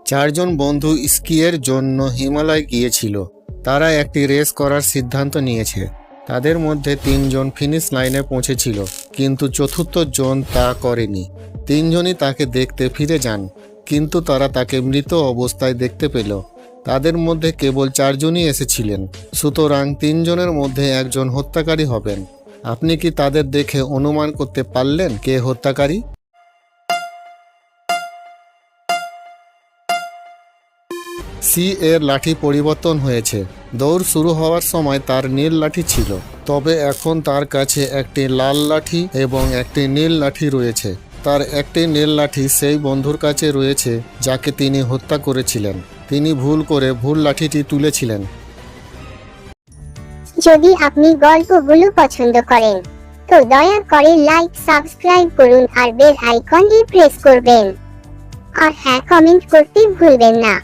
চারজন বন্ধু স্কিয়ের জন্য হিমালয় গিয়েছিল। তারা একটি রেস করার সিদ্ধান্ত নিয়েছে। তাদের মধ্যে তিনজন ফিনিশ লাইনে পৌঁছেছিল, কিন্তু চতুর্থ জন তা করেনি। তিনজনই তাকে দেখতে ফিরে যান, কিন্তু তারা তাকে মৃত অবস্থায় দেখতে পেল। তাদের মধ্যে কেবল চারজনই এসেছিলেন, সুতরাং তিনজনের মধ্যে একজন হত্যাকারী হবেন। আপনি কি তাদের দেখে অনুমান করতে পারলেন কে হত্যাকারী? সি এর লাঠি পরিবর্তন হয়েছে। দৌড় শুরু হওয়ার সময় তার নীল লাঠি ছিল, তবে এখন তার কাছে একটি লাল লাঠি এবং একটি নীল লাঠি রয়েছে। তার একটি নীল লাঠি সেই বন্ধুর কাছে রয়েছে যাকে তিনি হত্যা করেছিলেন। তিনি ভুল করে ভুল লাঠিটি তুলেছিলেন। যদি আপনি গল্পগুলো পছন্দ করেন তো দয়া করে লাইক, সাবস্ক্রাইব করুন আর বেল আইকনটি প্রেস করবেন। আর হ্যাঁ, কমেন্ট করতে ভুলবেন না।